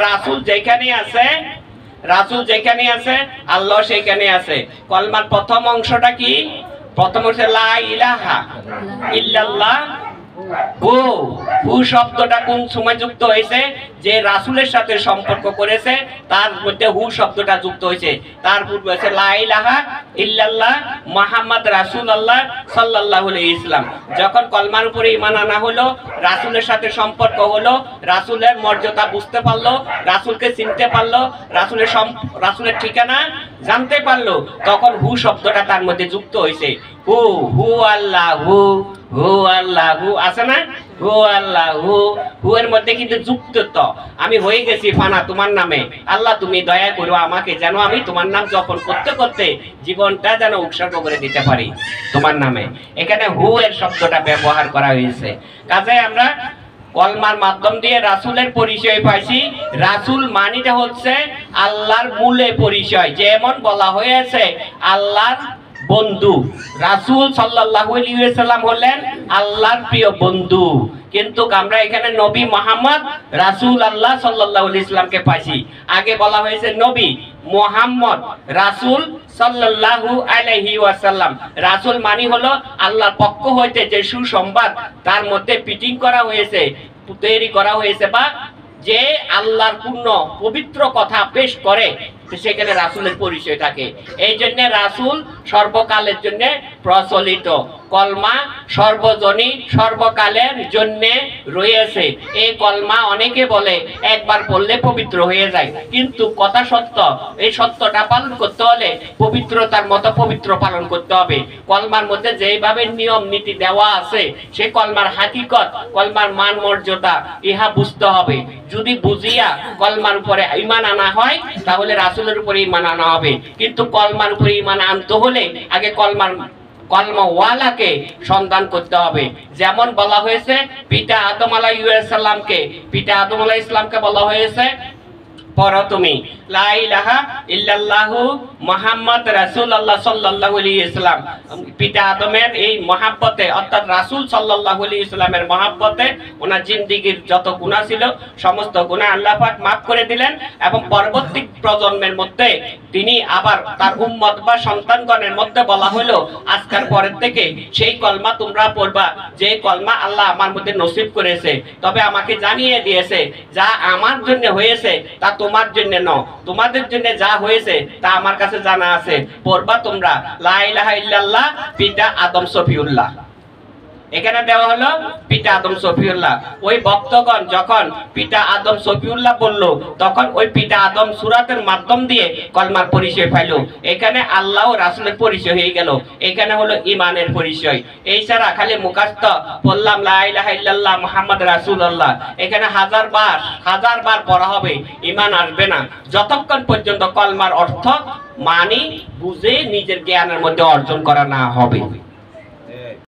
রাসূল যেখানে আছে আল্লাহ সেখানে আছে। কলমার প্রথম অংশটা কি? প্রথম হচ্ছে লা ইলাহা ইল্লাল্লাহ। হু শব্দটা কোন সময় যুক্ত হয়েছে? যে রাসূলের সাথে সম্পর্ক করেছে তার মধ্যে হু শব্দটা যুক্ত হয়েছে। তার পূর্বে আছে লা ইলাহা ইল্লাল্লাহ মুহাম্মদ রাসূলুল্লাহ সাল্লাল্লাহু আলাইহি ওয়াসাল্লাম। যখন কলমার উপরে ঈমান আনা হলো, রাসূলের সাথে সম্পর্ক হলো, রাসূলের মর্যাদা বুঝতে পারলো, রাসূলকে চিনতে পারলো, রাসূলের ঠিকানা জানতে পারলো, তখন হু শব্দটা তার মধ্যে যুক্ত হয়েছে। হু আল্লাহু, হু আল্লাহু আছে না? হু আল্লাহু, হু এর মধ্যে কিন্তু যুক্ত তো। আমি হয়ে গেছি ফানা তোমার নামে, আল্লাহ তুমি দয়া করো আমাকে, যেন আমি তোমার নাম জপন করতে করতে জীবনটা যেন উৎসর্গ করে দিতে পারি তোমার নামে। এখানে হু এর শব্দটা ব্যবহার করা হয়েছে। কাজে আমরা কলমার মাধ্যম দিয়ে রাসূলের পরিচয় পাইছি। রাসূল মানিটা হচ্ছে আল্লাহর মূলে পরিচয়। যেমন বলা হয়েছে আল্লাহর বন্ধু, রাসূল সাল্লাল্লাহু আলাইহি ওয়াসাল্লাম হলেন আল্লাহর প্রিয় বন্ধু। কিন্তু আমরা এখানে নবী মুহাম্মদ রাসূল আল্লাহ সাল্লাল্লাহু আলাইহি ওয়াসাল্লামকে পাইছি। আগে বলা হয়েছে নবী মুহাম্মদ রাসূল সাল্লাল্লাহু আলাইহি ওয়াসাল্লাম। রাসূল মানি হলো আল্লাহর পক্ষ হইতে যে সুসংবাদ তার মধ্যে ফিটিং করা হয়েছে, তৈরি করা হয়েছে, বা যে আল্লাহর পূর্ণ পবিত্র কথা পেশ করে, সেখানে রাসূলের পরিচয় থাকে। এই জন্য রাসূল সর্বকালের জন্য প্রচলিত। কলমা সর্বজনীন সর্বকালের জন্য রয়েছে। এই কলমা অনেকে বলে একবার পড়লে পবিত্র হয়ে যায়, কিন্তু কথা সত্য। এই সত্যটা পালন করতে হলে পবিত্রতার মতো পবিত্র পালন করতে হবে। কলমার মধ্যে যেভাবে নিয়ম নীতি দেওয়া আছে, সে কলমার হাকিকত, কলমার মান মর্যাদা ইহা বুঝতে হবে। যদি বুঝিয়া কলমার উপরে ঈমান আনা হয়, তাহলে রাসূলের উপরে ঈমান আনা হবে। কিন্তু কলমার উপরে ঈমান আনতে হলে আগে কলমাওয়ালাকে সন্ধান করতে হবে। যেমন বলা হয়েছে পিতা আদম আলাইহিস সালামকে বলা হয়েছে পড়ো তুমি লা ইলাহা ইল্লাল্লাহু মুহাম্মদ রাসূলুল্লাহ সাল্লাল্লাহু আলাইহি ওয়াসাল্লাম। পিতা আদমের এই মহব্বতে, অর্থাৎ রাসূল সাল্লাল্লাহু আলাইহি ওয়াসাল্লামের মহব্বতে ওনার জিন্দেগীর যত গুনাহ ছিল সমস্ত গুনাহ আল্লাহ পাক maaf করে দিলেন, এবং পরবর্তী প্রজন্মের মধ্যে তিনি আবার তার উম্মত বা সন্তানগণের মধ্যে বলা হলো আজকের পরের থেকে সেই কলমা তোমরা পড়বা যে কলমা আল্লাহ আমার মধ্যে নসিব করেছে। তবে আমাকে জানিয়ে দিয়েছে যা আমার জন্য হয়েছে তা তোমার জন্য নয়, তোমাদের জন্য যা হয়েছে তা আমার কাছে জানা আছে, পড়বা তোমরা লা ইলাহা ইল্লাল্লাহ পিতা আদম সফিউল্লাহ। এখানে দেওয়া হলো পিতা আদম সফিউল্লাহ। ওই ভক্তগণ যখন পিতা আদম সফিউল্লাহ বলল, তখন ওই পিতা আদম সূরাতের মাধ্যম দিয়ে কলমার পরিচয় পাইল। এখানে আল্লাহ ও রাসূলের পরিচয় হয়ে গেল। এখানে হলো ঈমানের পরিচয়। এই ছাড়া খালি মুখস্থ বললাম লা ইলাহা ইল্লাল্লাহ মুহাম্মদ রাসূলুল্লাহ, এখানে হাজার বার পড়া হবে, ঈমান আসবে না যতক্ষণ পর্যন্ত কলমার অর্থ মানি বুঝে নিজের জ্ঞানের মধ্যে অর্জন করা না হবে।